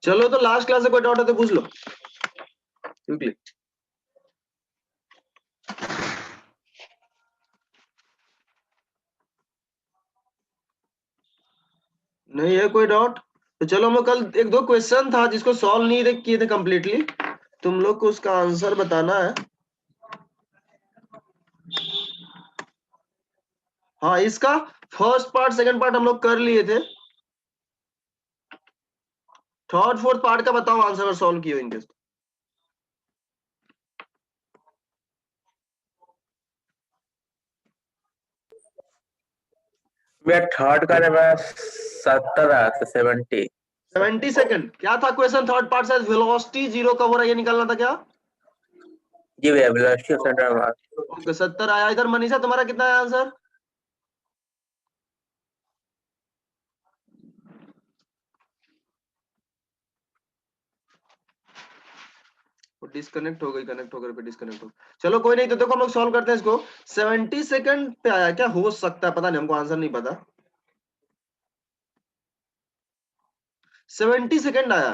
चलो तो last class से कोई डाउट है तो पूछ लो क्विकली। नहीं है कोई डाउट तो चलो, मैं कल एक दो क्वेश्चन था जिसको सॉल्व नहीं किए थे कंप्लीटली, तुम लोग को उसका आंसर बताना है। हाँ, इसका फर्स्ट पार्ट सेकंड पार्ट हम लोग कर लिए थे, थर्ड फोर्थ पार्ट का बताओ आंसर अगर सॉल्व किए इनके। मैं थर्ड का जब 70 आया था 70 सेकंड क्या था क्वेश्चन थर्ड पार्ट से? वेलोसिटी जीरो कब हो रहा है ये निकालना था क्या? जी भैया, velocity of centre of mass. Okay 70 आया। इधर मनीषा तुम्हारा कितना है आंसर? डिस्कनेक्ट हो गई, कनेक्ट होकर फिर डिस्कनेक्ट हो। चलो कोई नहीं, तो देखो हम लोग सॉल्व करते हैं इसको। 70 सेकंड पे आया, क्या हो सकता है पता नहीं, हमको आंसर नहीं पता। 70 सेकंड आया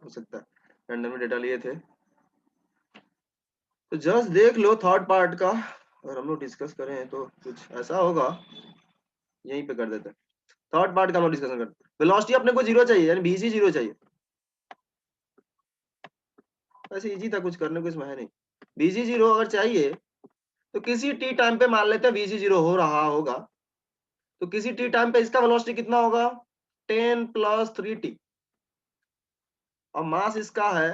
हो सकता है, रैंडम डेटा लिए थे तो जस्ट देख लो थर्ड पार्ट का। अगर हम लोग डिस्कस करें तो कुछ ऐसा होगा, यहीं पे कर देते हैं। थर्ड पार्ट का हम लोग डिस्कशन करते हैं। वेलोसिटी अपने को जीरो चाहिए, यानी बीसी जीरो चाहिए। ऐसे इजी था, कुछ करने को इसमें है नहीं। बीसी जीरो अगर चाहिए तो किसी टी टाइम पे मान लेते हैं बीसी जीरो हो रहा होगा, तो किसी टी टाइम पे इसका वेलोसिटी कितना होगा? 10 + 3t, और मास इसका है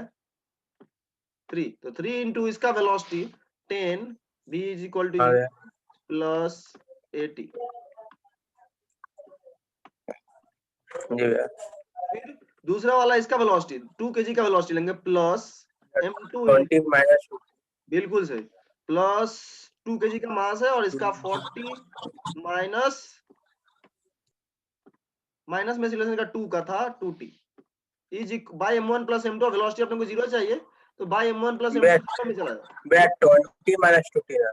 3, तो 3 इंटू इसका velocity 10 v is equal to u plus 80। जी भैया, फिर दूसरा वाला इसका वेलोसिटी 2 kg का वेलोसिटी लेंगे प्लस m2, 20 माइनस बिल्कुल सही, प्लस 2 kg का मास है और इसका 40 माइनस माइनस में सिलेक्शन का 2 का था 2t is by m1 plus m2। Velocity अपने को जीरो चाहिए तो bye m1 plus m2 zero में चला जाए। भैया 20 माइनस 2t ना।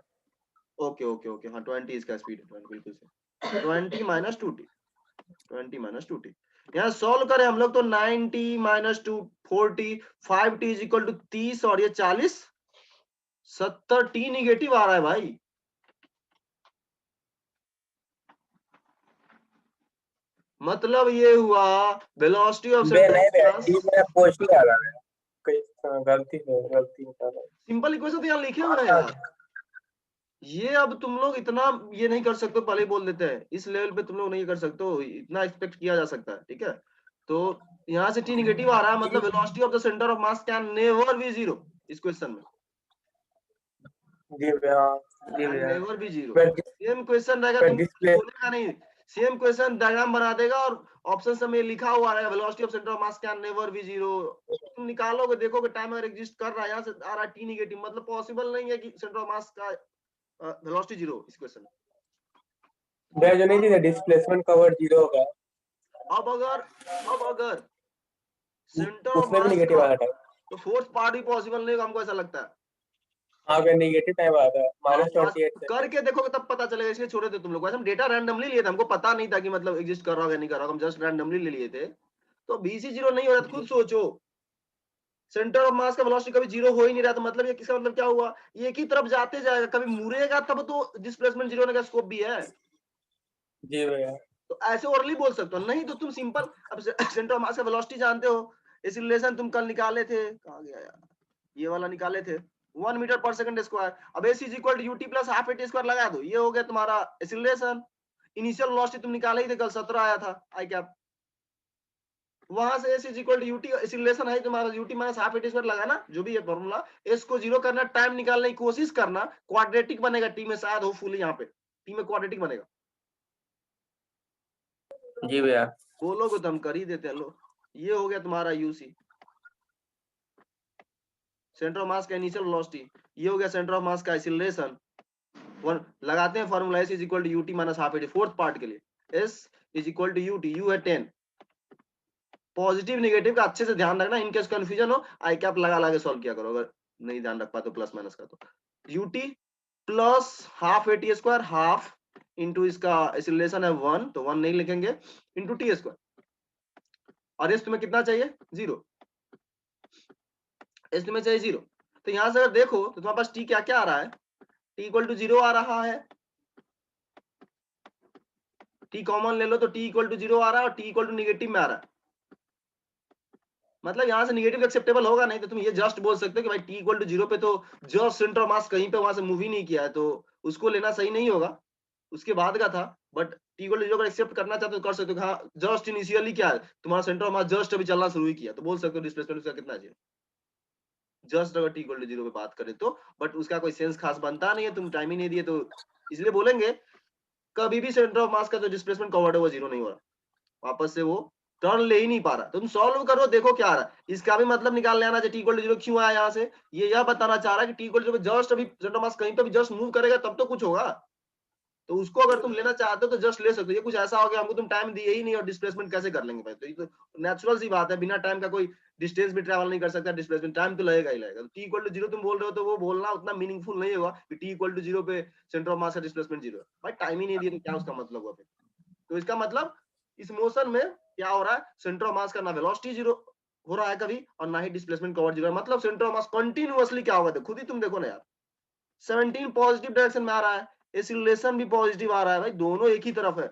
ओके ओके ओके, हाँ 20 इसका स्पीड है, 20 बिल्कुल सही। 20 माइनस 2t, 20 माइनस 2t। यहाँ सॉल्व करें हम लोग तो 90 minus 2 40, 5t is equal to 30 और ये 40, 70 t निगेटिव आ रहा है भाई। मतलब ये हुआ वेलोसिटी ऑफ नहीं सेंटर भैया, प्लस डी मेरा क्वेश्चन आ रहा है, कहीं गलती बता रहा हूँ। सिंपल इक्वेशन तो यहाँ लिखे हुए हैं यार। ये अब तुम लोग इतना ये नहीं कर सकते, पहले ही बोल देते हैं इस लेवल पे तुम लोग नहीं कर सकते हो, इतना एक्सपेक्ट किया जा सकता है, ठीक है। तो यहाँ से टी निगेटिव आ रहा है, मतलब velocity of the centre of mass can never be zero इस क्वेश्चन में। जी भैया, जी भैया, never be zero. Same question रहेगा, तुम बोलेगा नहीं, सेम क्वेश्चन डायग्राम बना देगा और ऑप्शन से में लिखा हुआ रहेगा velocity of centre of mass can never be zero. तुम निकालोगे, देखोगे टाइम अगर एग्जिस्ट कर रहा है, यहाँ से आ रहा है टी निगेटिव, मतलब पॉसिबल नहीं है कि सेंटर ऑफ मास का वेलोसिटी जीरो इस क्वेश्चन में। भैया जो नहीं थी डिस्प्लेसमेंट कवर जीरो होगा, अब अगर सेंटर ऑफ उसमें भी मास नेगेटिव का, आ रहा है। तो फोर्थ पार्ट भी पॉसिबल नहीं होगा, हमको ऐसा लगता है। हाँ भैया, नेगेटिव टाइम आ रहा है -28 से। करके देखोगे तब पता चलेगा, इसलिए छोड़े थे तुम लोग। वैसे हम डेटा रैंडमली लिए थे, हमको पता नहीं था कि मतलब एग्जिस्ट कर रहा होगा नहीं कर रहा होगा, हम जस्ट रैंडमली ले लिए थे। तो बीसी जीरो नहीं हो रहा, खुद सोचो सेंटर ऑफ मास का वेलोसिटी कभी जीरो हो ही नहीं रहा, तो मतलब ये किसका मतलब क्या हुआ, ये एक ही तरफ जाते जाएगा, कभी मुड़ेगा तब तो डिस्प्लेसमेंट जीरो होने का स्कोप भी है। जी भैया, तो ऐसे ओरली बोल सकते हो, नहीं तो तुम सिंपल अब सेंटर ऑफ मास का वेलोसिटी जानते हो, इस रिलेशन तुम कल निकाले थे, कहाँ गया यार, ये वाला निकाले थे 1 मीटर पर सेकंड स्क्वायर। अब s is equal to u t plus half a t square लगा दो, ये हो गया तुम्हारा एक्सीलरेशन। इनिशियल वेलोसिटी तुम निकाले ही थे कल, 17 आया था आई कैप। वहां से s is equal to u t acceleration है तुम्हारा, u t minus half a t square लगाना, जो भी है फॉर्मूला। एस को जीरो करना, टाइम निकालने की कोशिश करना, क्वाड्रेटिक बनेगा टी में, शायद होपफुली यहाँ पे टी में क्वाड्रेटिक बनेगा। जी भैया, बोलोगे तो हम कर ही देते हैं। लो ये हो गया तुम्हारा यूसी, सेंटर ऑफ मास का इनिशियल वेलोसिटी, ये हो गया सेंटर ऑफ मास का एक्सीलरेशन। लगाते हैं formula, s is equal to u t minus half a t fourth part के लिए, s is equal to u t, u है 10। पॉजिटिव नेगेटिव का अच्छे से ध्यान रखना, इनकेस कंफ्यूजन हो आई कैप लगा के सॉल्व किया करो, अगर नहीं ध्यान रख पाए तो प्लस माइनस का। तो UT plus half a t square, half into इसका एक्सीलरेशन है 1, तो 1 नहीं लिखेंगे, इंटू टी स्क्वायर। और एस तुम्हें कितना चाहिए 0, एस तुम्हें चाहिए 0। तो यहां से अगर देखो तो तुम्हारे पास टी क्या क्या आ रहा है, टी इक्वल टू 0 आ रहा है, टी कॉमन ले लो तो टी इक्वल टू 0 आ रहा है और टी इक्वल टू निगेटिव में आ रहा है। मतलब यहाँ से निगेटिव एक्सेप्टेबल होगा नहीं, तो तुम ये जस्ट बोल सकते हो कि भाई टी इक्वल टू 0 पे तो जस्ट सेंटर ऑफ मास कहीं पे वहां से मूव ही नहीं किया है, तो उसको लेना सही नहीं होगा, उसके बाद का था। बट टी इक्वल टू 0 को एक्सेप्ट करना चाहते हो कर सकते हो, हाँ जस्ट इनिशियली क्या है तुम्हारा सेंटर ऑफ मास जस्ट अभी चलना शुरू ही किया, तो बोल सकते हो डिस्प्लेसमेंट उसका कितना चाहिए जस्ट, अगर टी इक्वल टू 0 पे बात करें तो। बट उसका कोई सेंस खास बनता नहीं है, तुम टाइम ही नहीं दिए, तो इसलिए बोलेंगे कभी भी सेंटर ऑफ मास का जो डिस्प्लेसमेंट कवर्ड है वो 0 नहीं हो रहा, वापस से वो टर्न ले ही नहीं पा रहा। तुम सॉल्व करो, देखो क्या आ रहा है, इसका भी मतलब निकालने आना चाहिए टी इक्वल टू 0 क्यों आया यहाँ से, ये यह बताना चाह रहा है कि टी इक्वल टू 0 जस्ट अभी सेंटर ऑफ मास कहीं पे भी जस्ट मूव करेगा तब तो कुछ होगा, तो उसको अगर तुम लेना चाहते हो तो जस्ट ले सकते हो। ये कुछ ऐसा हो गया हमको तुम टाइम दिए ही नहीं और डिस्प्लेसमेंट कैसे कर लेंगे भाई, तो ये तो नेचुरल सी बात है, बिना टाइम का कोई डिस्टेंस भी ट्रैवल नहीं कर सकता, डिस्प्लेसमेंट टाइम तो लगेगा ही लगेगा। टी इक्वल टू 0 तुम बोल रहे हो तो वो बोलना उतना मीनिंगफुल नहीं होगा कि टी इक्वल टू 0 पे सेंटर ऑफ मास का डिस्प्लेसमेंट 0 है, भाई टाइम ही नहीं दिए तो क्या उसका मतलब हुआ फिर। तो इसका मतलब इस मोशन में क्या हो रहा है, सेंटर ऑफ मास का ना वेलोसिटी 0 हो रहा है कभी और ना ही डिस्प्लेसमेंट कवर 0 है, मतलब सेंटर ऑफ मास कंटिन्यूअसली क्या होगा, खुद ही तुम देखो ना यार, 17 पॉजिटिव डायरेक्शन में आ रहा है, एक्सीलरेशन भी पॉजिटिव आ रहा है, भाई दोनों एक ही तरफ है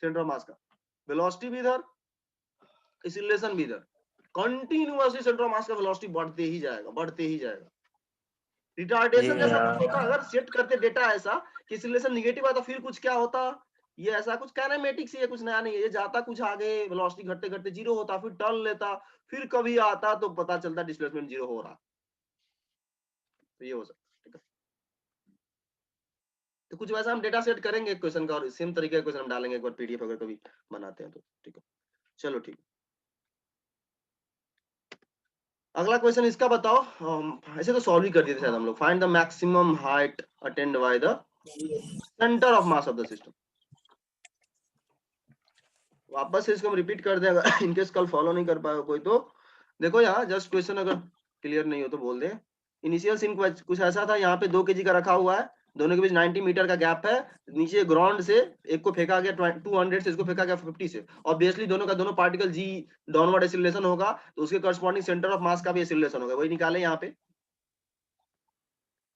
सेंटर ऑफ मास का, वेलोसिटी भी इधर, एक्सीलरेशन भी इधर, कंटिन्यूअसली सेंटर ऑफ मास का वेलोसिटी बढ़ते ही जाएगा, बढ़ते ही जाएगा। रिटार्डेशन जैसा कुछ होता, अगर सेट करते डेटा ऐसा कि एक्सीलरेशन नेगेटिव आता फिर कुछ क्या होता, ये ऐसा कुछ काइनेमेटिक्स, ये कुछ नया नहीं है, ये जाता कुछ आगे, वेलोसिटी घटते घटते 0 होता, फिर टर्न लेता, फिर कभी आता तो पता चलता डिस्प्लेसमेंट 0 हो रहा, तो ये हो सकता है, ठीक है। तो कुछ वैसा हम डेटा सेट करेंगे क्वेश्चन का और सेम तरीके का क्वेश्चन हम डालेंगे एक बार पीडीएफ अगर कभी बनाते हैं तो, ठीक है। चलो ठीक, अगला क्वेश्चन इसका बताओ, ऐसे तो सॉल्व ही कर दिए थे शायद हम लोग, find the maximum height attend by the centre of mass of the system. वापस से इसको हम रिपीट कर दें अगर इनकेस कल फॉलो नहीं कर पाएगा कोई तो, देखो यहाँ जस्ट क्वेश्चन अगर क्लियर नहीं हो तो बोल दे। इनिशियल सीन कुछ ऐसा था, यहाँ पे 2 kg का रखा हुआ है, दोनों के बीच 90 मीटर का गैप है, नीचे ग्राउंड से एक को फेंका गया 200 से, इसको फेंका गया 50 से, ऑब्वियसली दोनों का दोनों पार्टिकल जी डाउनवर्ड एक्सीलरेशन होगा, तो उसके करस्पॉन्डिंग सेंटर ऑफ मास का भी एक्सीलरेशन होगा, वही निकाले यहाँ पे।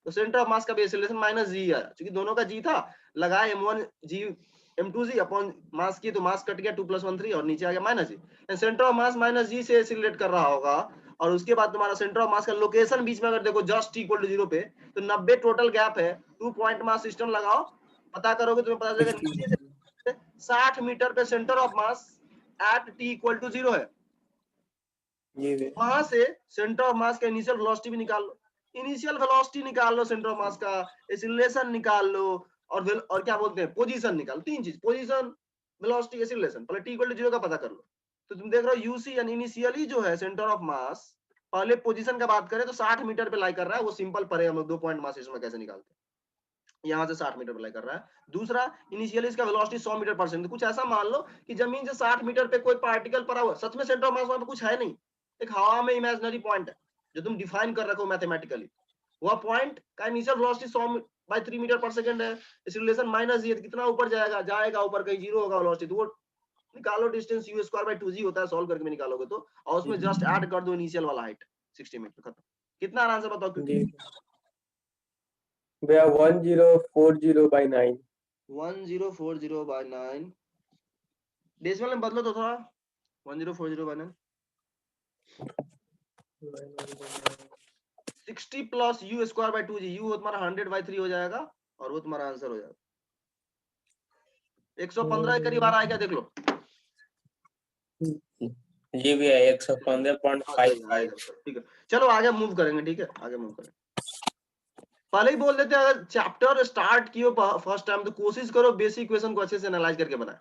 तो सेंटर ऑफ मास का भी एक्सीलरेशन माइनस जी है, क्योंकि दोनों का जी था, लगाए m1 जी m2 जी अपॉन मास की, तो मास कट गया 2 + 1 3 और नीचे आ गया minus g, centre of mass minus g से एक्सीलरेट कर रहा होगा। और उसके बाद तुम्हारा सेंटर ऑफ मास का लोकेशन बीच में अगर देखो जस्ट इक्वल टू 0 पे, तो 90 टोटल गैप है, 2 पॉइंट मास सिस्टम लगाओ, पता करोगे तुम्हें पता चलेगा नीचे से 60 मीटर पे centre of mass at t equal to 0 है, वहां से सेंटर ऑफ मास का इनिशियल वेलोसिटी भी निकाल लो, इनिशियल वेलोसिटी निकाल लो, सेंटर ऑफ मास का एक्सीलरेशन निकाल लो, और क्या बोलते हैं पोजीशन निकाल, तीन चीज, पोजीशन वेलोसिटी एक्सीलरेशन, पहले t इक्वल टू 0 का पता कर लो। तो तुम देख रहे हो यूसी यानी इनिशियली जो है सेंटर ऑफ मास, पहले पोजीशन का बात करें तो 60 मीटर पे लाई कर रहा है, वो सिंपल पड़े हम लोग 2 पॉइंट मास सिस्टम में कैसे निकालते हैं, यहाँ से 60 मीटर पे लाई कर रहा है। दूसरा इनिशियली इसका वेलोसिटी 100 मीटर पर सेकंड, कुछ ऐसा मान लो कि जमीन से 60 मीटर पे कोई पार्टिकल पड़ा हुआ, सच में सेंटर ऑफ मास वहां पे कुछ है नहीं, एक हवा में इमेजिनरी पॉइंट है जो तुम डिफाइन कर रखो मैथमेटिकली, वह पॉइंट का इनिशियल वेलोसिटी 100/3 मीटर पर सेकंड है, एक्सीलरेशन माइनस जी, कितना ऊपर जाएगा, जाएगा ऊपर, कहीं 0 होगा वेलोसिटी, तो वो निकालो डिस्टेंस u²/2g होता है, सॉल्व करके भी निकालोगे तो, और उसमें जस्ट ऐड कर दो इनिशियल वाला हाइट 60 मीटर, खत्म। कितना आंसर बताओ क्योंकि 1040/9 1040/9 डेसिमल में बदलो तो थोड़ा, 1040/9 60 प्लस u²/2g, u तुम्हारा 100/3 हो जाएगा और वो तुम्हारा आंसर हो जाएगा, 115 के करीब आ रहा है क्या देख लो, ये भी है 115.5। ठीक है। चलो आगे मूव करेंगे, ठीक है आगे मूव करेंगे। पहले ही बोल देते हैं, अगर चैप्टर स्टार्ट किए फर्स्ट टाइम तो कोशिश करो बेसिक इक्वेशन को अच्छे से एनालाइज करके बनाए।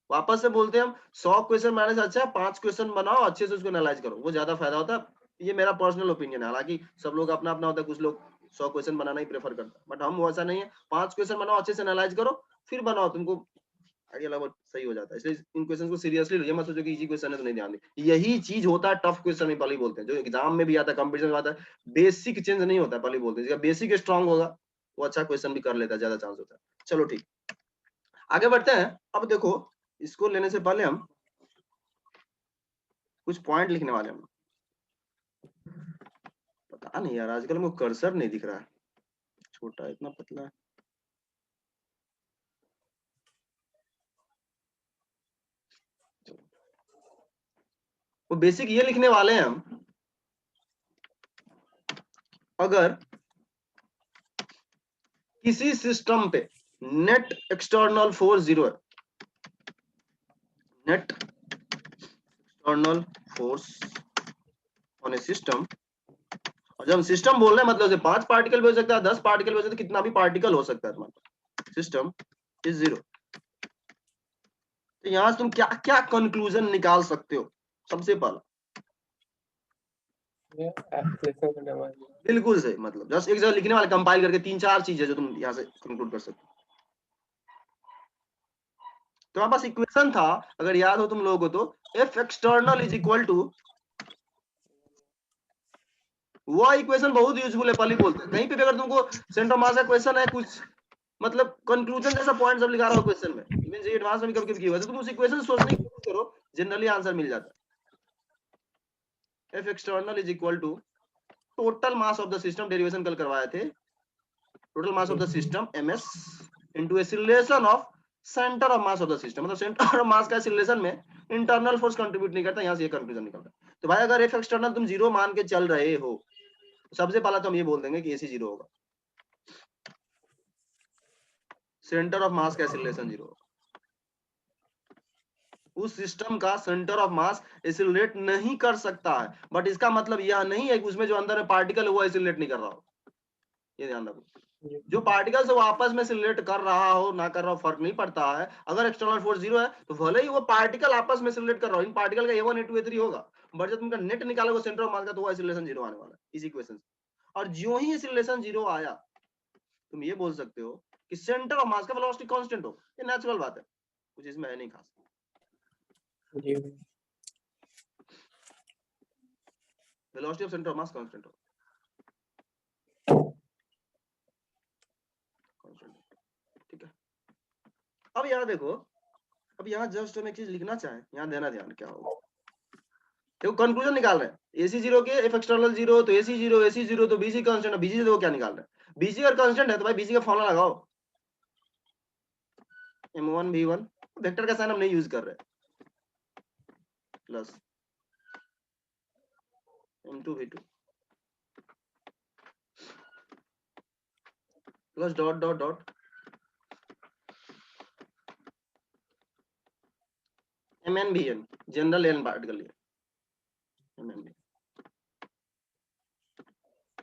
वापस से बोलते हैं हम 100 क्वेश्चन बनाने से अच्छा 5 क्वेश्चन बनाओ, अच्छे से उसको एनालाइज करो, वो ज्यादा फायदा होता है। ये मेरा पर्सनल ओपिनियन है, हालांकि सब लोग अपना अपना होता है, कुछ लोग 100 क्वेश्चन बनाना ही प्रेफर करता है, बट हम वैसा नहीं है, 5 क्वेश्चन बनाओ, अच्छे से एनालाइज करो, फिर बनाओ, तुमको आगे लगभग सही हो जाता है। इसलिए इन क्वेश्चन को सीरियसली लो, ये मत सोचो कि इजी क्वेश्चन है तो नहीं ध्यान दे, यही चीज होता है टफ क्वेश्चन में, पहले ही बोलते हैं, जो एग्जाम में भी आता है, कंपटीशन में आता है, बेसिक चेंज नहीं होता है, पहले ही बोलते हैं, बेसिक स्ट्रांग होगा वो अच्छा क्वेश्चन भी कर लेता है, ज्यादा चांस होता है। चलो ठीक, आगे बढ़ते हैं। अब देखो इसको लेने से पहले हम कुछ पॉइंट लिखने वाले हम। पता नहीं यार, आजकल मुझे कर्सर नहीं दिख रहा है, छोटा इतना पतला है। वो बेसिक ये लिखने वाले हैं हम, अगर किसी सिस्टम पे नेट एक्सटर्नल फोर्स 0 है, net external force on a system, और जब हम सिस्टम बोल रहे हैं मतलब 5 पार्टिकल भी हो सकता है, 10 पार्टिकल भी हो सकता है, कितना भी पार्टिकल हो सकता है तुम्हारा, सिस्टम इज 0। तो यहां से तुम क्या क्या कंक्लूजन निकाल सकते हो? सबसे पहला, बिल्कुल सही, मतलब जस्ट एक जगह लिखने वाले कंपाइल करके 3-4 चीजें जो तुम यहां से कंक्लूड कर सकते हो। तुम्हारे पास इक्वेशन था, अगर याद हो तुम लोगों को, तो F external is equal to, वो इक्वेशन बहुत यूजफुल है, पहले बोलते हैं कहीं पे भी अगर तुमको सेंटर मास का क्वेश्चन है, कुछ मतलब कंक्लूजन जैसा पॉइंट सब लिखा रहा हो क्वेश्चन में, इवन से एडवांस में कभी कभी किया हुआ है, तो तुम उस इक्वेशन से सोचने की कोशिश करो, जनरली आंसर मिल जाता है। F external is equal to total mass of the system, derivation कल करवाए थे, total mass of the system ms into acceleration of centre of mass of the system, मतलब सेंटर ऑफ मास का acceleration में internal force contribute नहीं करता, यहां से ये कंक्लूजन निकलता है। तो भाई अगर एफ एक्सटर्नल तुम 0 मान के चल रहे हो, सबसे पहला तो हम ये बोल देंगे कि AC 0 होगा, सेंटर ऑफ मास का एक्सीलरेशन 0 होगा। उस सिस्टम का सेंटर ऑफ मास एक्सीलरेट नहीं कर सकता है, बट इसका मतलब यह नहीं है कि उसमें जो अंदर पार्टिकल है वो एक्सीलरेट नहीं कर रहा हो, ये ध्यान रखो। जो पार्टिकल्स वो आपस में सिलेक्ट कर रहा हो ना कर रहा हो फर्क नहीं पड़ता है, अगर एक्सटर्नल फोर्स 0 है तो भले ही वो पार्टिकल आपस में सिलेक्ट कर रहा हो, इन पार्टिकल का A1 A2 A3 होगा, बट जब तुमका नेट निकालोगे सेंटर ऑफ मास का, तो वो एक्सीलरेशन 0 आने वाला है इस इक्वेशन से। और जो ही एक्सीलरेशन 0 आया, तुम ये बोल सकते हो कि सेंटर ऑफ मास का वेलोसिटी कांस्टेंट हो, ये नेचुरल बात है, कुछ इसमें है नहीं खास। Velocity of centre of mass constant हो, ठीक है। अब यहाँ देखो, अब यहाँ जस्ट हम एक चीज लिखना चाहें, यहाँ देना ध्यान क्या होगा, देखो कंक्लूजन निकाल रहे हैं AC 0 के एफ एक्सटर्नल 0, तो AC 0 तो BC कांस्टेंट है, BC से देखो क्या निकाल रहे हैं, BC अगर कांस्टेंट है तो भाई BC का फॉर्मूला लगाओ, M1 V1, वेक्टर का साइन हम नहीं यूज कर रहे, plus M2 V2 plus dot dot dot MN VN, general an particle लिए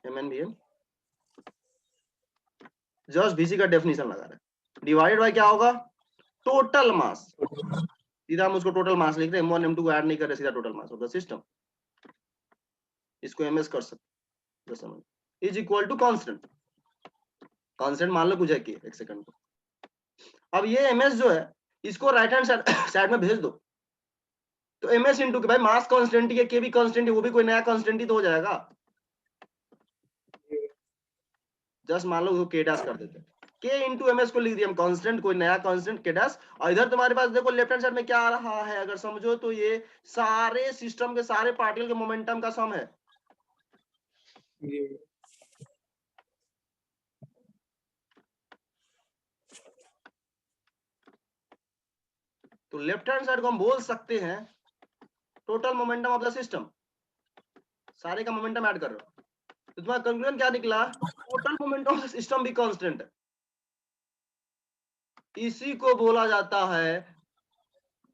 MN VN, जस्ट BC का डेफिनेशन लगा रहे हैं, डिवाइडेड बाय क्या होगा, टोटल मास, सीधा हम उसको टोटल मास लिख रहे हैं, M1 M2 को ऐड नहीं कर रहे, सीधा total mass of the system, इसको MS कर सकते समझ, is equal to constant, constant मान लो कुछ है कि एक सेकंड को। अब ये MS जो है, इसको राइट हैंड साइड में भेज दो, तो MS इंटू के भाई मास कांस्टेंट है, के भी कांस्टेंट है, वो भी कोई नया कांस्टेंट ही तो हो जाएगा, जस्ट मान लो उसको के डैश कर देते हैं, के इंटू MS को लिख दिया हम कांस्टेंट, कोई नया कांस्टेंट के डैश, और इधर तुम्हारे पास देखो लेफ्ट हैंड साइड में क्या आ रहा है, अगर समझो तो ये सारे सिस्टम के सारे पार्टिकल के मोमेंटम का सम है, तो लेफ्ट हैंड साइड को हम बोल सकते हैं total momentum of the system, सारे का मोमेंटम ऐड कर रहे हो, तो तुम्हारा कंक्लूजन क्या निकला, total momentum of the system भी कांस्टेंट है, इसी को बोला जाता है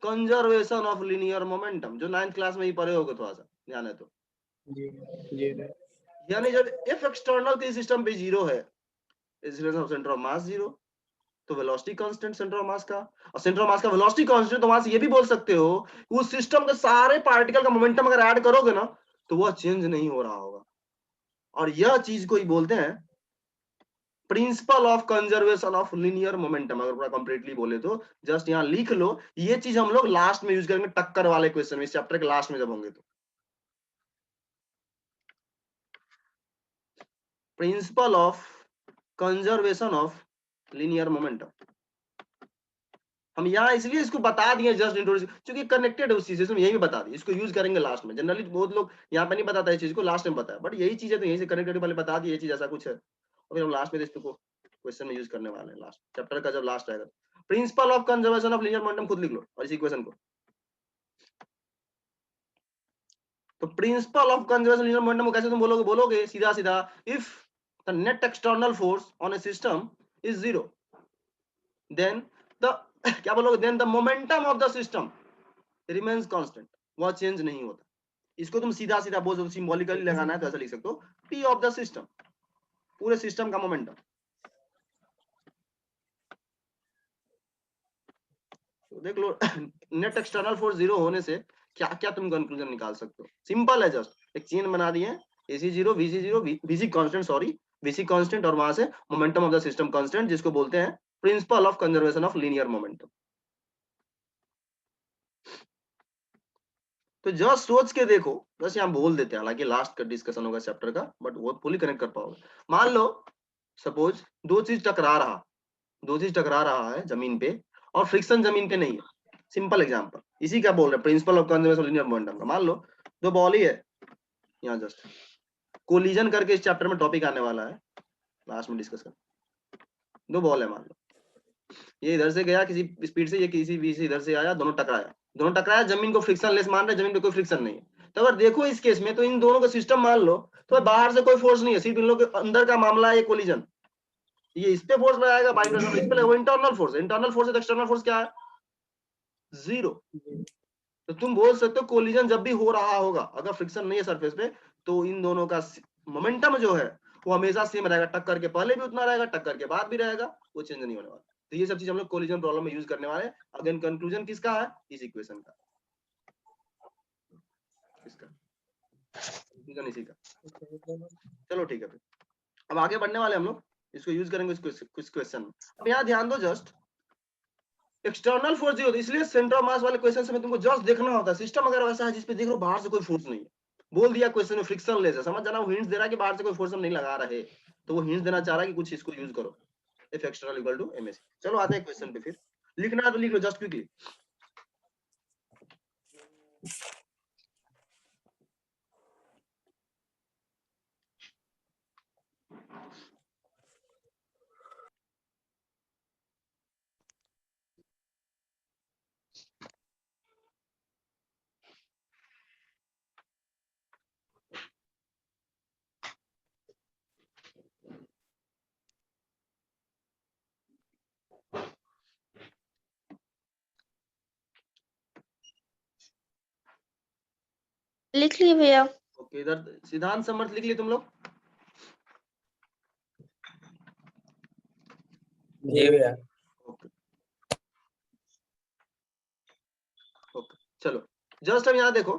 कंजर्वेशन ऑफ लीनियर मोमेंटम, जो 9th क्लास में ही पढ़े होगे, थोड़ा सा ध्यान है तो, यानी जब एफ एक्सटर्नल के सिस्टम पे 0 है, सेंटर ऑफ मास 0, तो velocity constant centre of mass का, और सेंटर ऑफ मास का वेलोसिटी कांस्टेंट, तो वहां से ये भी बोल सकते हो उस सिस्टम के सारे पार्टिकल का मोमेंटम अगर ऐड करोगे ना, तो वह चेंज नहीं हो रहा होगा, और यह चीज को ही बोलते हैं principal of conservation of linear momentum, अगर पूरा कंप्लीटली बोले तो जस्ट यहाँ लिख लो, ये चीज हम लोग लास्ट में यूज करेंगे टक्कर वाले क्वेश्चन में, इस चैप्टर के लास्ट में जब होंगे तो, principle of conservation of linear momentum, हम यहाँ इसलिए इसको बता दिए जस्ट इंट्रोड्यूस, क्योंकि कनेक्टेड है उस चीज से, यही भी बता दी, इसको यूज करेंगे लास्ट में। जनरली बहुत लोग यहाँ पे नहीं बताता है चीज को, लास्ट में बताया, बट यही चीज है तो यहीं से कनेक्टेड वाले बता दी, ये चीज ऐसा कुछ है, और फिर हम लास्ट में इसको क्वेश्चन में यूज करने वाले हैं, लास्ट चैप्टर का जब लास्ट आएगा। Principle of conservation of linear momentum खुद लिख लो और इस इक्वेशन को। तो principle of conservation linear momentum को कैसे तुम बोलोगे सीधा सीधा, if the net external force on a system is 0, then the क्या बोलोगे, then the momentum of the system remains constant, वह चेंज नहीं होता। इसको तुम सीधा सीधा बोल दो, सिंबॉलिकली लगाना है तो ऐसा लिख सकते हो, पी ऑफ द सिस्टम, पूरे सिस्टम का मोमेंटम। तो देख लो नेट एक्सटर्नल फोर्स 0 होने से क्या क्या तुम कंक्लूजन निकाल सकते हो, सिंपल है, जस्ट एक चेन बना दिए, AC 0 VC 0 VC constant, sorry VC constant, और वहां से momentum of the system constant, जिसको बोलते हैं principal of conservation of linear momentum. तो जस्ट सोच के देखो, बस यहाँ बोल देते हैं, हालांकि लास्ट का डिस्कशन होगा चैप्टर का, बट वो फुली कनेक्ट कर पाओगे। मान लो सपोज दो चीज टकरा रहा है जमीन पे, और फ्रिक्शन जमीन पे नहीं है, सिंपल एग्जांपल, इसी का बोल रहे हैं principal of conservation of linear momentum का। मान लो दो बॉल ही है, यहाँ जस्ट कोलिजन करके इस चैप्टर में टॉपिक आने वाला है, लास्ट में डिस्कस कर, दो बॉल है, मान लो ये इधर से गया किसी स्पीड से, ये किसी भी से इधर से आया, दोनों टकराया, जमीन को फ्रिक्शन लेस मान रहे, जमीन पे कोई फ्रिक्शन नहीं है। तो अगर देखो इस केस में, तो इन दोनों का सिस्टम मान लो, तो बाहर से कोई फोर्स नहीं है, सिर्फ इन लोगों के अंदर का मामला है, ये कोलिजन, ये इस पे फोर्स लगाएगा, बाइंडर इस पे लगेगा, इंटरनल फोर्स है, तो एक्सटर्नल फोर्स क्या है, 0। तो तुम बोल सकते हो कोलिजन जब भी हो रहा होगा, अगर फ्रिक्शन नहीं है सरफेस पे, तो इन दोनों का मोमेंटम जो है वो हमेशा सेम रहेगा, टक्कर के पहले भी उतना रहेगा, टक्कर के बाद भी रहेगा, वो चेंज नहीं होने वाला। तो ये सब चीज हम लोग कोलिजन प्रॉब्लम में यूज करने वाले हैं। अगेन कंक्लूजन किसका है, इस इक्वेशन का, इसका इसी का। चलो ठीक है, फिर अब आगे बढ़ने वाले हम लोग, इसको यूज करेंगे कुछ क्वेश्चन में। अब यहाँ ध्यान दो, जस्ट एक्सटर्नल फोर्स 0, इसलिए सेंटर ऑफ मास वाले क्वेश्चन में तुमको जस्ट देखना होता है, सिस्टम अगर वैसा है जिसपे देख लो बाहर से कोई फोर्स नहीं है, बोल दिया क्वेश्चन में फ्रिक्शन लेस है, समझ जाना, वो हिंट्स दे रहा है कि बाहर से कोई फोर्स हम नहीं लगा रहे, तो वो हिंट्स देना चाह रहा है कि कुछ इसको यूज करो, if external equal to MS. चलो आते हैं क्वेश्चन पे, फिर लिखना है तो लिख लो जस्ट क्विकली। लिख लिए भैया। ओके, इधर सिद्धांत समर्थ लिख लिए तुम लोग, जी भैया। ओके चलो, जस्ट अब यहाँ देखो,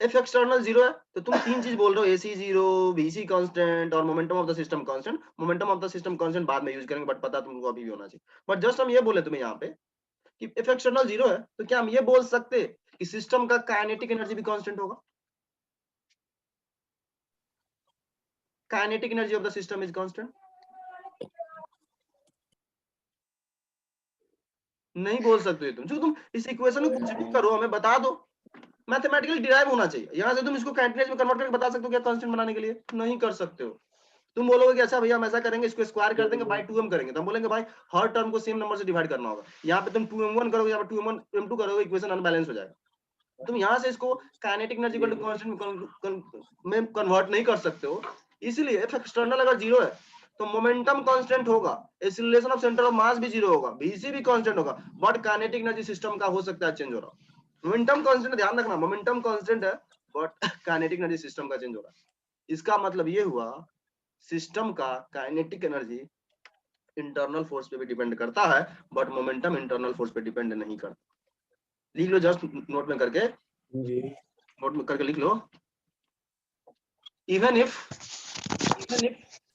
इफ एक्सटर्नल 0 है तो तुम तीन चीज बोल रहे हो, AC 0 VC कांस्टेंट और momentum of the system constant. Momentum of the system constant बाद में यूज करेंगे, बट पता तुमको अभी भी होना चाहिए। बट जस्ट हम ये बोले तुम्हें यहाँ पे कि इफ एक्सटर्नल 0 है तो क्या हम ये बोल सकते कि सिस्टम का काइनेटिक एनर्जी भी कांस्टेंट होगा, kinetic energy of the system is constant? नहीं बोल सकते तुम, जो तुम इस इक्वेशन को कुछ भी करो, हमें बता दो, मैथमेटिकली डिराइव होना चाहिए, यहाँ से तुम इसको काइनेटिक में कन्वर्ट करके बता सकते हो क्या कांस्टेंट बनाने के लिए? नहीं कर सकते हो। तुम बोलोगे कि अच्छा भैया हम ऐसा करेंगे, इसको स्क्वायर कर देंगे, बाय 2m करेंगे, तो हम बोलेंगे भाई हर टर्म को सेम नंबर से डिवाइड करना होगा, यहाँ पे तुम 2m1 करोगे, यहाँ पे 2m2 करोगे, इक्वेशन अनबैलेंस हो जाएगा। तुम यहाँ से इसको kinetic energy equal to constant में कन्वर्ट नहीं कर सकते हो, इसलिए इफ एक्सटर्नल अगर 0 है तो मोमेंटम कांस्टेंट होगा, एक्सीलरेशन ऑफ सेंटर ऑफ मास भी 0 होगा, VC भी कांस्टेंट होगा, बट काइनेटिक एनर्जी सिस्टम का हो सकता है चेंज हो रहा। मोमेंटम कांस्टेंट, ध्यान रखना, मोमेंटम कांस्टेंट है बट काइनेटिक एनर्जी सिस्टम का चेंज हो रहा है। इसका मतलब ये हुआ सिस्टम का काइनेटिक एनर्जी इंटरनल फोर्स पे भी डिपेंड करता है, बट मोमेंटम इंटरनल फोर्स पे डिपेंड नहीं करता। लिख लो जस्ट नोट में करके, जी नोट में करके लिख लो, even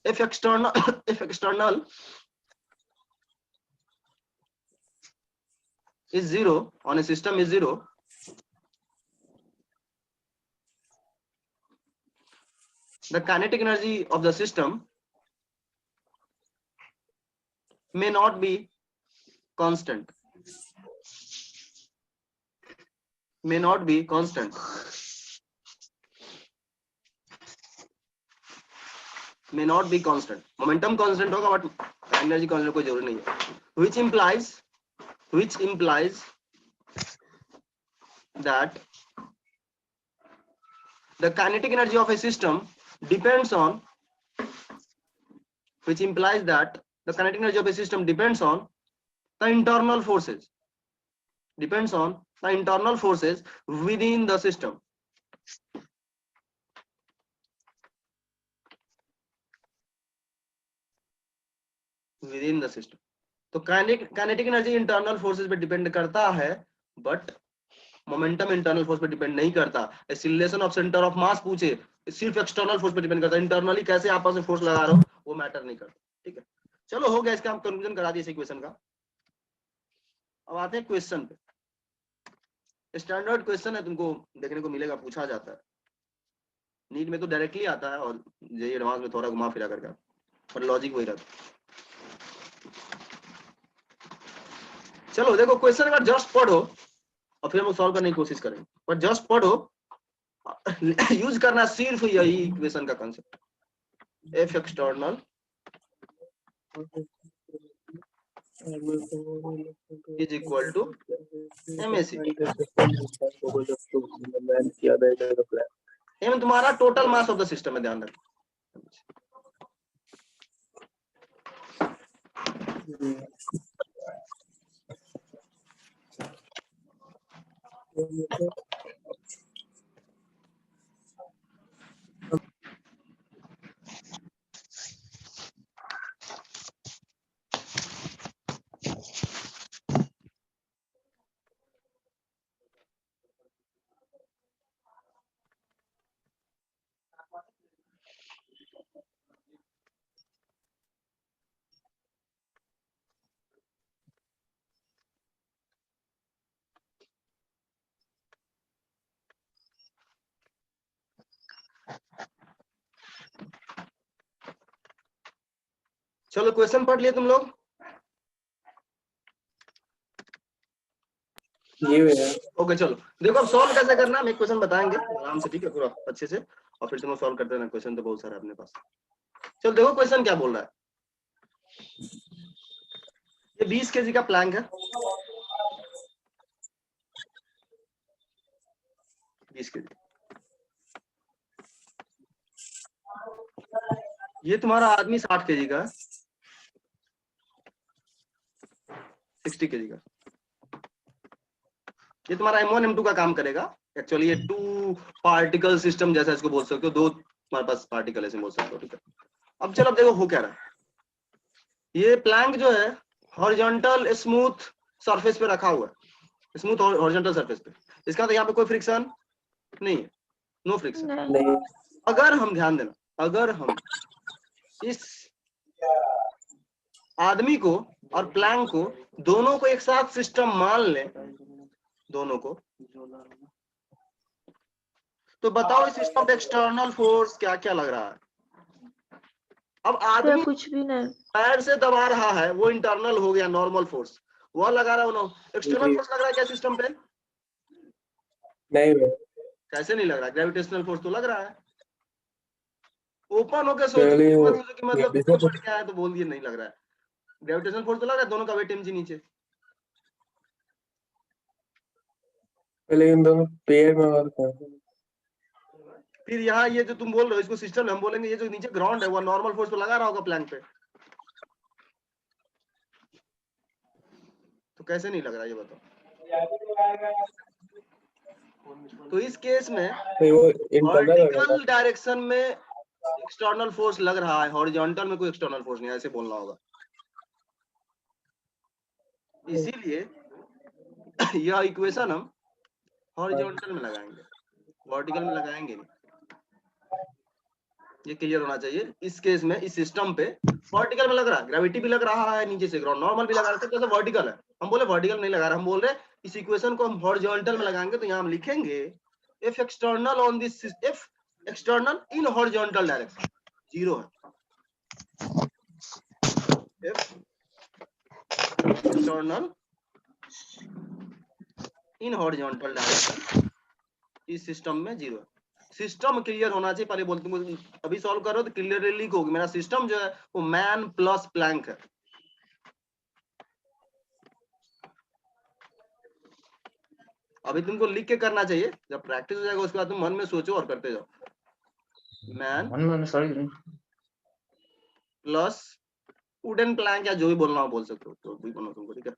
if external is 0 on a system is 0, the kinetic energy of the system may not be constant. may not be constant. May not be constant. Momentum constant होगा but energy constant कोई जरूरी नहीं है. Which implies that the kinetic energy of a system depends on. Which implies that the kinetic energy of a system depends on the internal forces. Depends on the internal forces within the system. Within the system. तो kinetic energy internal forces पे depend करता है but momentum internal force पे depend नहीं करता. Acceleration of centre of मास पूछे सिर्फ external force पे डिपेंड करता है. इंटरनली कैसे आपस में फोर्स लगा रहे हो वो मैटर नहीं करता. ठीक है, चलो हो गया. इसका हम कंक्लूजन करा दिए इस इक्वेशन का. अब आते हैं क्वेश्चन पे. स्टैंडर्ड क्वेश्चन है, तुमको देखने को मिलेगा, पूछा जाता है. नीट में तो डायरेक्टली आता है और जेईई एडवांस में थोड़ा घुमा फिरा करके, पर लॉजिक वही रहता. चलो देखो क्वेश्चन एक बार जस्ट पढ़ो और फिर हम सॉल्व करने की कोशिश करेंगे. पर जस्ट पढ़ो, यूज करना सिर्फ यही इक्वेशन का concept. F external is equal to MAC. M तुम्हारा total mass of the system है, ध्यान रखो. चलो क्वेश्चन पढ़ लिए तुम लोग? ओके चलो देखो अब सॉल्व कैसे करना है. हम एक क्वेश्चन बताएंगे आराम से, ठीक है, पूरा अच्छे से, और फिर तुम सॉल्व करते रहना. क्वेश्चन तो बहुत सारा है अपने पास. चलो देखो क्वेश्चन क्या बोल रहा है. ये 20 kg का प्लैंक है. 20 kg. ये तुम्हारा आदमी 60 kg का है, 60 kg का. ये तुम्हारा M1 M2 का काम करेगा. एक्चुअली ये 2 पार्टिकल सिस्टम जैसा इसको बोल सकते हो. 2 तुम्हारे पास पार्टिकल ऐसे बोल सकते हो, ठीक है. अब चलो अब देखो हो क्या रहा है. ये प्लैंक जो है हॉरिजॉन्टल स्मूथ सरफेस पे रखा हुआ है. स्मूथ हॉरिजॉन्टल सरफेस पे. इसका तो यहाँ पे कोई फ्रिक्शन नहीं है, नो फ्रिक्शन. अगर हम ध्यान देना, अगर हम इस आदमी को और प्लैंक को दोनों को एक साथ सिस्टम मान लें, दोनों को, तो बताओ इस सिस्टम पे एक्सटर्नल फोर्स क्या क्या लग रहा है. अब आदमी कुछ भी नहीं, पैर से दबा रहा है, वो इंटरनल हो गया. नॉर्मल फोर्स वो लगा रहा है. एक्सटर्नल फोर्स लग रहा है क्या सिस्टम पे? नहीं. कैसे नहीं लग रहा? ग्रेविटेशनल फोर्स तो लग रहा है. ओपन होकर सोचो कि मतलब बढ़ क्या है तो बोल दिए नहीं लग रहा है. ग्रेविटेशनल फोर्स तो लग रहा है, दोनों का वेट mg नीचे. लेकिन दोनों पेयर में वर्क कर. फिर यहाँ ये जो तुम बोल रहे हो इसको सिस्टम, हम बोलेंगे ये जो नीचे ग्राउंड है वो नॉर्मल फोर्स तो लगा रहा होगा प्लैंक पे. तो कैसे नहीं लग रहा ये बताओ. तो इस केस में वर्टिकल डायरेक्शन में एक्सटर्नल फोर्स लग रहा है, हॉरिजॉन्टल में कोई एक्सटर्नल फोर्स नहीं, ऐसे बोलना होगा. इसीलिए यह इक्वेशन हम हॉरिजॉन्टल में लगाएंगे, वर्टिकल में लगाएंगे नहीं. ये क्लियर होना चाहिए. इस केस में इस सिस्टम पे वर्टिकल में लग रहा है, ग्रेविटी भी लग रहा है नीचे से, ग्राउंड नॉर्मल भी लगा रहा है, तो वर्टिकल है. हम बोले वर्टिकल नहीं लगा रहा, हम बोल रहे इस इक्वेशन को हम हॉरिजॉन्टल में लगाएंगे. तो यहाँ हम लिखेंगे if external on this, if external in horizontal direction 0 है. If external in horizontal direction इस सिस्टम में 0 है। सिस्टम क्लियर होना चाहिए, पहले बोलते तुम अभी सॉल्व करो तो क्लियरली लिख होगी मेरा सिस्टम जो है वो मैन प्लस प्लैंक है। अभी तुमको लिख के करना चाहिए, जब प्रैक्टिस हो जाएगा उसके बाद तुम मन में सोचो और करते जाओ। मैन प्लस वुडन प्लैंक या जो भी बोलना हो बोल सकते हो, तो भी बोलो तुमको, ठीक है।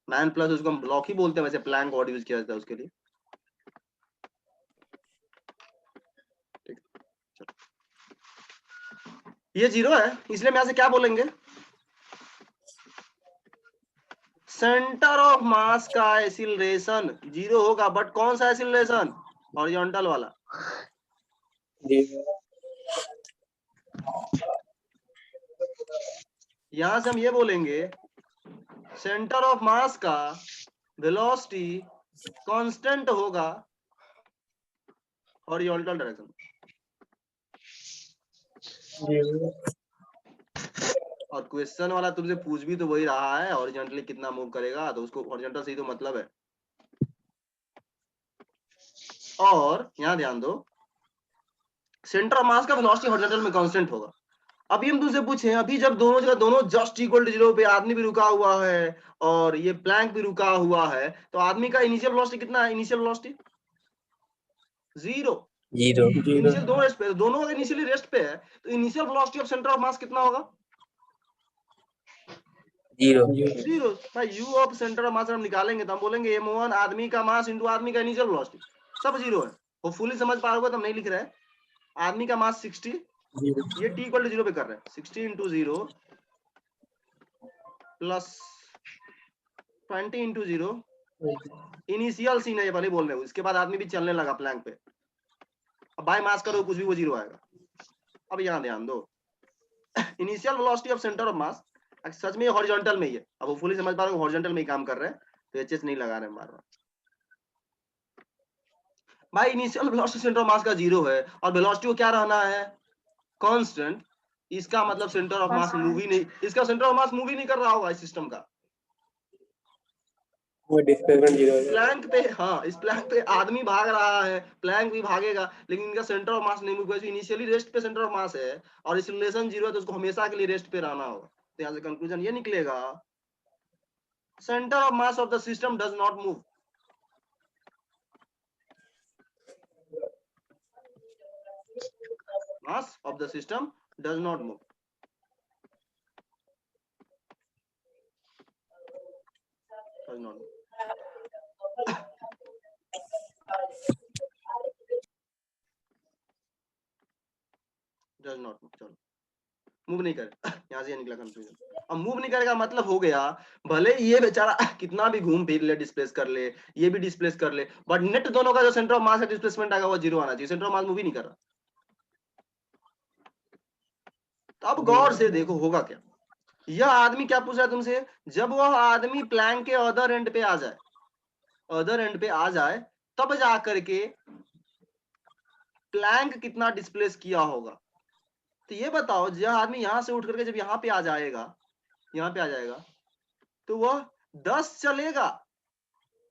मैन प्लस उसको हम ब्लॉक ही बोलते हैं, वैसे प्लैंक वर्ड यूज किया जाता है उसके लिए। ये 0 है, इसलिए हम यहाँ से क्या बोलेंगे, सेंटर ऑफ मास का एक्सीलरेशन 0 होगा, बट कौन सा एक्सीलरेशन, हॉरिजॉन्टल वाला। यहां से हम ये बोलेंगे सेंटर ऑफ मास का वेलोसिटी कांस्टेंट होगा हॉरिजॉन्टल डायरेक्शन। और क्वेश्चन वाला तुमसे पूछ भी तो वही रहा है, हॉरिजॉन्टली कितना मूव करेगा, तो उसको हॉरिजॉन्टल से ही तो मतलब है। और यहाँ ध्यान दो, सेंटर ऑफ मास का वेलोसिटी हॉरिजॉन्टल में कांस्टेंट होगा। अभी हम तुमसे पूछे, अभी जब दोनों जगह दोनों जस्ट इक्वल टू 0 पे आदमी भी रुका हुआ है और ये प्लैंक भी रुका हुआ है, तो आदमी का इनिशियल वेलोसिटी कितना है, इनिशियल वेलोसिटी 0। इनिशियल दोनों रेस्ट पे, दोनों इनिशियली रेस्ट पे है, तो initial velocity of centre of मास कितना होगा, 0। भाई यू ऑफ सेंटर ऑफ मास हम निकालेंगे तो हम बोलेंगे m1 आदमी का मास इंटू आदमी का इनिशियल वेलोसिटी, सब 0 है। वो फुली समझ पा रहे हो तो हम नहीं लिख रहे हैं। आदमी का मास 60, ये t इक्वल टू 0 पे कर रहे हैं, 60 into 0 plus 20 into 0, initial scene है ये, भले बोल रहे हो। इसके बाद आदमी भी चलने लगा प्लैंक पे, अब बाय मास करो कुछ भी वो 0 आएगा। अब यहाँ ध्यान दो, initial velocity of centre of mass सच में हॉरिजॉन्टल में ही है, अब वो फुली समझ पा रहे हो हॉरिजॉन्टल में ही काम कर रहे हैं, तो एचएस नहीं लगा रहे हैं बार बार। भाई initial velocity centre of mass का 0 है और वेलोसिटी को क्या रहना है, कांस्टेंट। इसका मतलब सेंटर ऑफ मास मूव ही नहीं, इसका सेंटर ऑफ मास मूव ही नहीं कर रहा होगा इस सिस्टम का। वो डिस्प्लेसमेंट 0 है। प्लैंक पे, हाँ इस प्लैंक पे आदमी भाग रहा है, प्लैंक भी भागेगा, लेकिन इनका सेंटर ऑफ मास नहीं मूव करेगा। इनिशियली रेस्ट पे सेंटर ऑफ मास है और एक्सीलरेशन 0 है, तो उसको हमेशा के लिए रेस्ट पे रहना होगा। तो यहाँ से कंक्लूजन ये निकलेगा, centre of mass of the system does not move. Mass of the system does not move. Does not move. Does not move. चलो मूव नहीं करे, यहाँ से ये निकला कंक्लूजन। अब मूव नहीं करेगा मतलब हो गया, भले ये बेचारा कितना भी घूम फिर ले, डिस्प्लेस कर ले, ये भी डिस्प्लेस कर ले, बट नेट दोनों का जो सेंटर ऑफ मास है डिस्प्लेसमेंट आएगा वो 0 आना चाहिए। सेंटर ऑफ मास मूव ही नहीं कर रहा। तो अब गौर से देखो होगा क्या। यह आदमी क्या पूछ रहा है तुमसे, जब वह आदमी प्लैंक के अदर एंड पे आ जाए, अदर एंड पे आ जाए, तब जा करके प्लैंक कितना डिस्प्लेस किया होगा। तो ये बताओ, यह आदमी यहां से उठ करके जब यहाँ पे आ जाएगा, यहाँ पे आ जाएगा, तो वह 10 चलेगा,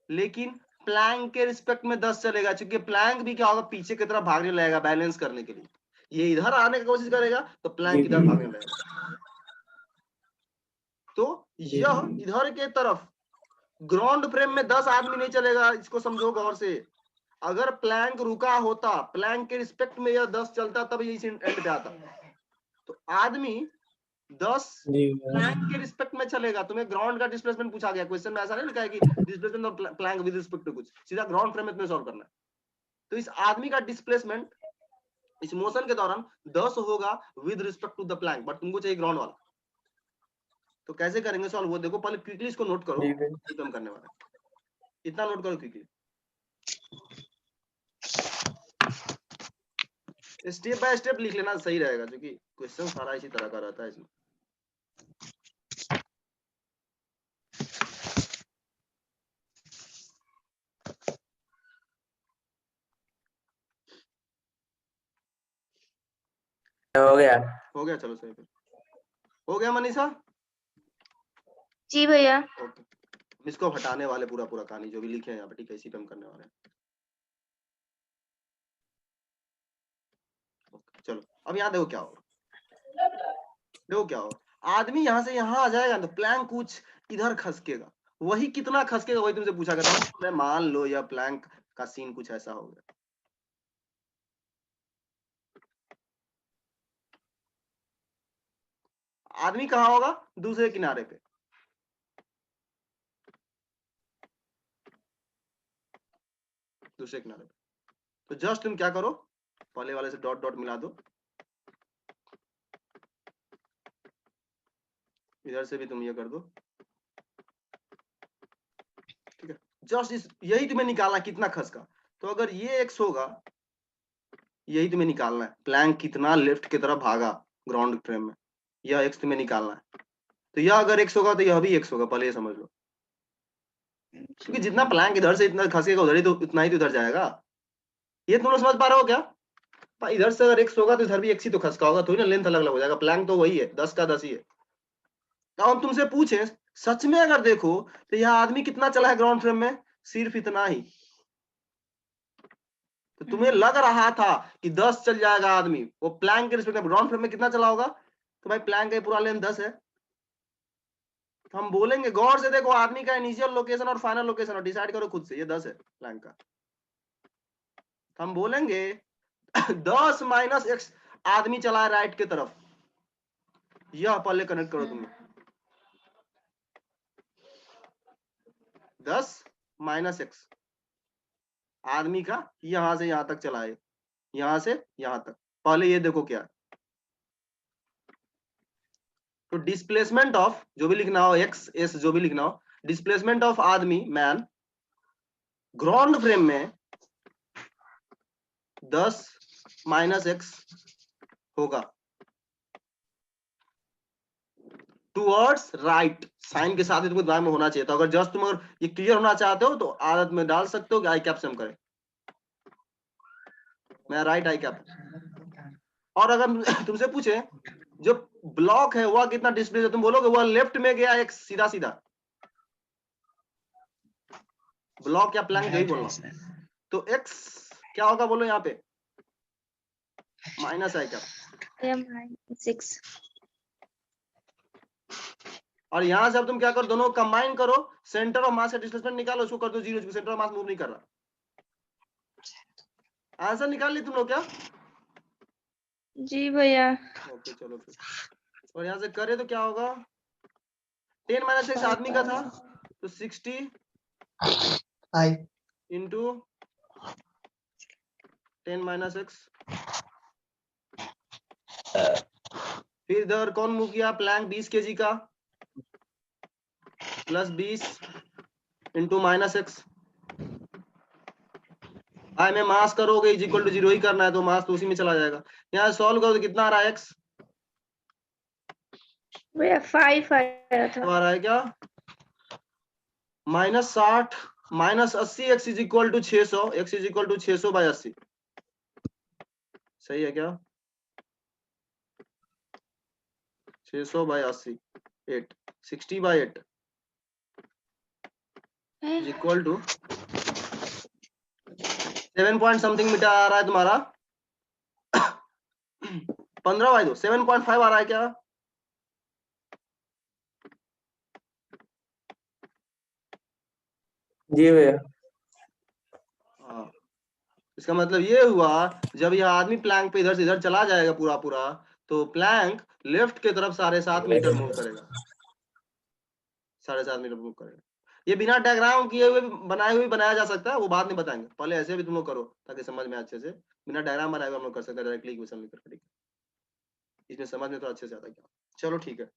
लेकिन प्लैंक के रिस्पेक्ट में 10 चलेगा, क्योंकि प्लैंक भी क्या होगा, पीछे की तरफ भागने लगेगा बैलेंस करने के लिए। ये इधर आने की कोशिश करेगा तो प्लैंक इधर भागने लगेगा। तो यह इधर के तरफ ग्राउंड फ्रेम में 10 आदमी नहीं चलेगा, इसको समझो गौर से। अगर प्लैंक रुका होता, प्लैंक के रिस्पेक्ट में यह 10 चलता, तब ये एंड पे आता। तो आदमी 10 प्लैंक के रिस्पेक्ट में चलेगा। तुम्हें ग्राउंड का डिस्प्लेसमेंट पूछा गया, क्वेश्चन में ऐसा नहीं लिखा है कि displacement of plank with respect to कुछ, सीधा ग्राउंड फ्रेम में तुम्हें सॉल्व करना है। तो इस आदमी का डिस्प्लेसमेंट इस मोशन के दौरान 10 होगा with respect to the plank, but तुमको चाहिए ग्राउंड वाला। तो कैसे करेंगे सॉल्व, वो देखो, पहले क्विकली इसको नोट करो, कम करने वाला इतना नोट करो क्विकली, स्टेप बाय स्टेप लिख लेना सही रहेगा, क्योंकि क्वेश्चन सारा इसी तरह का रहता है इसमें। हो गया चलो सही, हो गया मनीषा। जी भैया। ओके। इसको हटाने वाले पूरा कहानी जो भी लिखे हैं यहाँ पे, ठीक है, इसी पे हम करने वाले हैं। चलो अब यहाँ देखो क्या होगा, देखो क्या होगा, आदमी यहाँ से यहाँ आ जाएगा तो प्लैंक कुछ इधर खसकेगा, वही कितना खसकेगा वही तुमसे पूछा करता हूँ। मैं मान लो यह प्लैंक का सीन कुछ ऐसा हो गया, आदमी कहाँ होगा, दूसरे किनारे पे, दूसरे किनारे पे। तो जस्ट तुम क्या करो, पहले वाले से डॉट डॉट मिला दो, इधर से भी तुम ये कर दो, ठीक है। जस्ट इस यही तुम्हें निकालना कितना खसका, तो अगर ये x होगा, यही तुम्हें निकालना है, प्लैंक कितना लेफ्ट की तरफ भागा ग्राउंड फ्रेम में, यह x तुम्हें निकालना है। तो यह अगर x होगा तो यह भी x होगा, पहले ये समझ लो, क्योंकि जितना प्लैंक इधर से इतना खसेगा उधर ही तो उतना ही तो उधर जाएगा। ये तुम लोग समझ पा रहे हो क्या, इधर से अगर x होगा तो इधर भी x ही तो खसका होगा, थोड़ी ना लेंथ अलग अलग हो जाएगा, प्लैंक तो वही है, 10 का 10 ही है। तो हम तुमसे पूछे सच में अगर देखो तो यह आदमी कितना चला है ग्राउंड फ्रेम में, सिर्फ इतना ही। तो तुम्हें लग रहा था कि 10 चल जाएगा आदमी, वो प्लैंक के रिस्पेक्ट में ग्राउंड फ्रेम में कितना चला होगा, तो भाई प्लैंक का पूरा लेंथ 10 है। तो हम बोलेंगे गौर से देखो आदमी का इनिशियल लोकेशन और फाइनल लोकेशन और डिसाइड करो खुद से, ये 10 है प्लैंक का। तो हम बोलेंगे 10 माइनस x आदमी चला है राइट की तरफ, यह पहले कनेक्ट करो तुम्हें, 10 माइनस x आदमी का यहां से यहां तक चला है, यहां से यहां तक, पहले ये देखो क्या है। तो डिस्प्लेसमेंट ऑफ जो भी लिखना हो x s जो भी लिखना हो, डिस्प्लेसमेंट ऑफ आदमी मैन ग्राउंड फ्रेम में 10 माइनस x होगा टूवर्ड्स राइट, साइन के साथ ही तुमको दिमाग में होना चाहिए। तो अगर जस्ट तुम अगर ये क्लियर होना चाहते हो तो आदत में डाल सकते हो कि आई कैप से हम करें, मैं राइट आई कैप। और अगर तुमसे पूछे जो ब्लॉक है वह कितना डिस्प्लेस है, तुम बोलोगे वह लेफ्ट में गया एक सीधा सीधा, ब्लॉक या प्लैंक जो ही बोलना। तो x क्या होगा बोलो यहाँ पे, माइनस आई कैप 6। और यहां से अब तुम क्या करो, दोनों कंबाइन करो, सेंटर ऑफ मास का डिस्प्लेसमेंट निकालो, उसको कर दो 0, सेंटर ऑफ मास मूव नहीं कर रहा। आंसर निकाल ली तुम लोग क्या? जी भैया। ओके चलो फिर, और यहाँ से करे तो क्या होगा, 10 माइनस x आदमी का था तो 60 इंटू 10 माइनस x, फिर इधर कौन मूव किया, प्लैंक 20 kg का प्लस 20 इंटू माइनस x, आई में मास करोगे इज इक्वल टू 0 ही करना है तो मास तो उसी में चला जाएगा। यहाँ सॉल्व करो तो कितना आ रहा है x, भैया 5 आया तो था। आ रहा है क्या, minus 60 minus 80, x is equal to 600, x is equal to 600 by 80, सही है क्या, 600 by 80 8 60 by 8 is equal to 7 point something metre आ रहा है तुम्हारा 15 बाई 2 7.5 आ रहा है क्या, जी भैया। हाँ। इसका मतलब ये हुआ जब यह आदमी प्लैंक पे इधर से इधर चला जाएगा पूरा पूरा, तो प्लैंक लेफ्ट की तरफ 7.5 मीटर मूव करेगा, 7.5 मीटर मूव करेगा। ये बिना डायग्राम किए हुए बनाए हुए बनाया जा सकता है, वो बाद में बताएंगे, पहले ऐसे भी तुम लोग करो ताकि समझ में अच्छे से, बिना डायग्राम बनाए हुए हम लोग कर सकते हैं डायरेक्टली इक्वेशन लिख करके, ठीक है, इसमें समझ में तो अच्छे से आता है क्या। चलो ठीक है,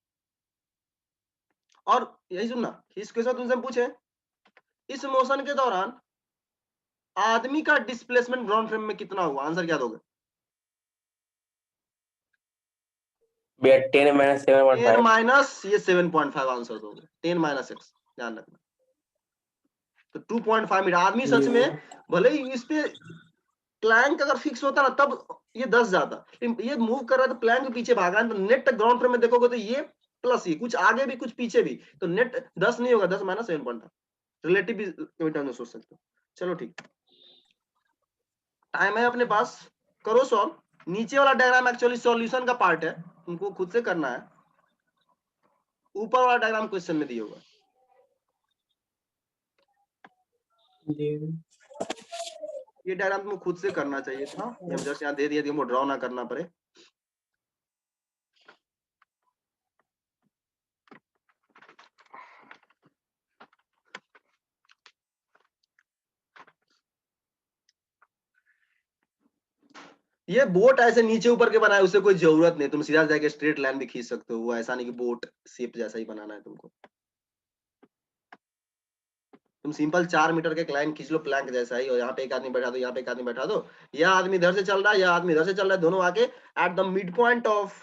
और यही सुनना, इस क्वेश्चन तुमसे पूछे इस मोशन के दौरान आदमी का डिस्प्लेसमेंट ग्राउंड फ्रेम में कितना हुआ, आंसर क्या दोगे, भैया 10 माइनस 10 7.5। माइनस ये 7.5 आंसर दोगे, 10 माइनस x ध्यान रखना, तो 2.5 मीटर आदमी सच में, भले ही इस पे प्लैंक अगर फिक्स होता ना तब ये 10 जाता, ये मूव कर रहा है तो प्लैंक के पीछे भागा है, तो नेट ग्राउंड फ्रेम में देखोगे तो ये प्लस ये कुछ आगे भी कुछ पीछे भी, तो नेट 10 नहीं होगा, 10 माइनस 7 पॉइंट था। रिलेटिव भी टर्म में सोच सकते हो। चलो ठीक, टाइम है अपने पास, करो सॉल्व। नीचे वाला डायग्राम एक्चुअली सॉल्यूशन का पार्ट है, तुमको खुद से करना है। ऊपर वाला डायग्राम क्वेश्चन में दिया हुआ है। ये डायग्राम तुमको खुद से करना चाहिए था, ये हम जस्ट यहाँ दे दिए, तुमको ड्रॉ ना करना पड़े। ये बोट ऐसे नीचे ऊपर के बनाए, उसे कोई जरूरत नहीं, तुम सीधा जाके स्ट्रेट लाइन भी खींच सकते हो, वो ऐसा नहीं कि बोट शेप जैसा ही बनाना है तुमको। तुम सिंपल 4 मीटर के लाइन खींच लो प्लैंक जैसा ही, और यहाँ पे एक आदमी बैठा दो, यहाँ पे एक आदमी बैठा दो, यह आदमी इधर से चल रहा है, यह आदमी इधर से चल रहा है, दोनों आके at the mid point of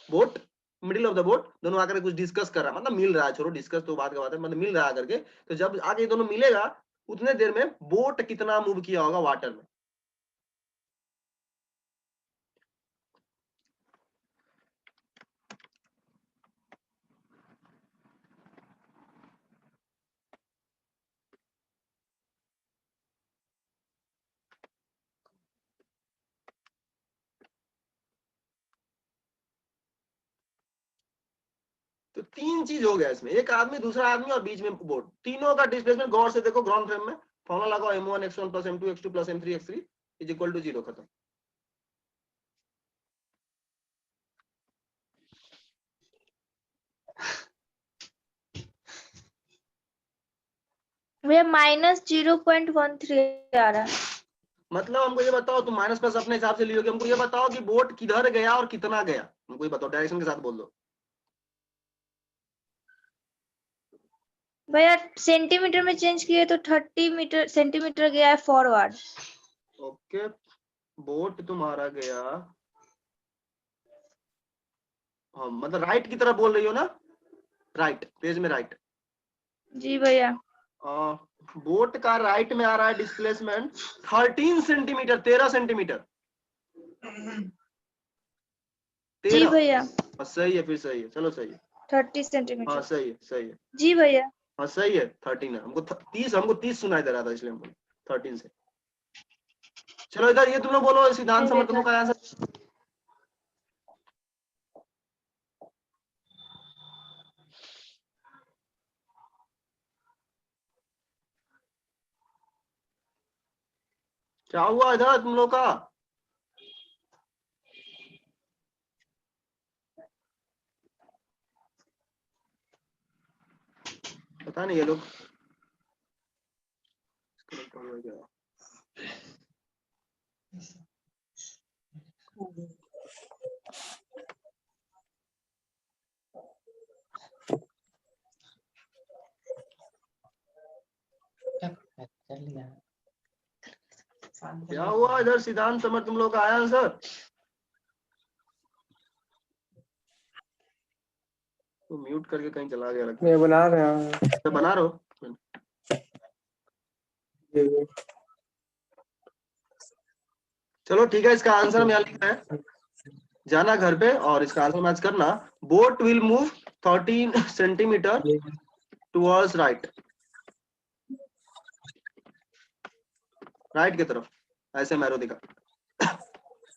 boat, middle of the boat, दोनों आकर कुछ डिस्कस कर रहा है, मतलब मिल रहा है, छोड़ो डिस्कस तो बात का बात है, मतलब मिल रहा है करके। तो जब आगे दोनों मिलेगा उतने देर में बोट कितना मूव किया होगा वाटर में। तो 3 चीज हो गया इसमें, एक आदमी, दूसरा आदमी और बीच में बोट, तीनों का डिस्प्लेसमेंट गौर से देखो ग्राउंड फ्रेम में। फॉर्मूला लगाओ m1 x1 plus m2 x2 plus m3 x3 is equal to 0, खत्म। भैया -0.13 आ रहा है। मतलब हमको ये बताओ, तुम माइनस प्लस अपने हिसाब से लियोगे, हमको ये बताओ कि बोट किधर गया और कितना गया, हमको ये बताओ, डायरेक्शन के साथ बोल दो। भैया सेंटीमीटर में चेंज किए तो 30 सेंटीमीटर गया है फॉरवर्ड। ओके, बोट तुम्हारा गया, हाँ मतलब राइट की तरफ बोल रही हो ना, राइट पेज में राइट। जी भैया। बोट का राइट में आ रहा है डिस्प्लेसमेंट 13 सेंटीमीटर, 13 सेंटीमीटर। जी भैया। सही है, फिर सही है, चलो सही है, 30 सेंटीमीटर। हाँ सही है, सही है, जी भैया। हाँ सही है, 13 है, हमको 30 सुनाई दे रहा था इसलिए हम बोले 13 से। चलो इधर ये तुम लोग बोलो, सिद्धांत समर्थनों का आंसर। क्या हुआ इधर तुम लोग का? पता नहीं ये लोग क्या हुआ इधर, सिद्धांत समर तुम लोग का आया आंसर? तो म्यूट करके कहीं चला गया लगता है। मैं बना रहा हूँ। तो बना रहे हो? चलो ठीक है, इसका आंसर हम यहाँ लिख रहे हैं, जाना घर पे और इसका आंसर मैच करना। Boat will move 13 centimetre towards right, right की तरफ, ऐसे मैरो दिखा।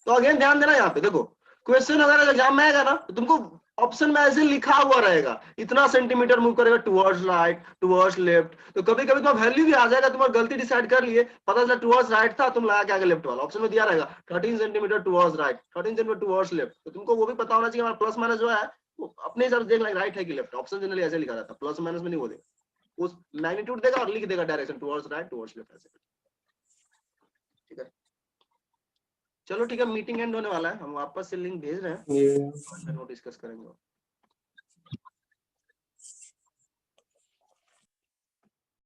तो अगेन ध्यान देना, यहाँ पे देखो क्वेश्चन अगर एग्जाम में आएगा ना तो तुमको ऑप्शन में ऐसे लिखा हुआ रहेगा, इतना सेंटीमीटर मूव करेगा टुवर्ड्स राइट, टुवर्ड्स लेफ्ट। तो कभी कभी तो वैल्यू भी आ जाएगा, तुम्हारी गलती डिसाइड कर लिए, पता चला टुवर्ड्स राइट था, तुम लगा के आगे लेफ्ट वाला ऑप्शन में दिया रहेगा 13 centimetre towards right, 13 centimetre towards left. तो तुमको वो भी पता होना चाहिए, हमारा प्लस माइनस जो है वो अपने हिसाब से देख लेंगे राइट है कि लेफ्ट। ऑप्शन जनरली ऐसे लिखा जाता है, प्लस माइनस में नहीं, वो देगा उस मैग्नीट्यूड देगा और लिख देगा direction towards right towards left ऐसे। ठीक है, चलो ठीक है, मीटिंग एंड होने वाला है, हम वापस से लिंक भेज रहे हैं, नोट डिस्कस करेंगे।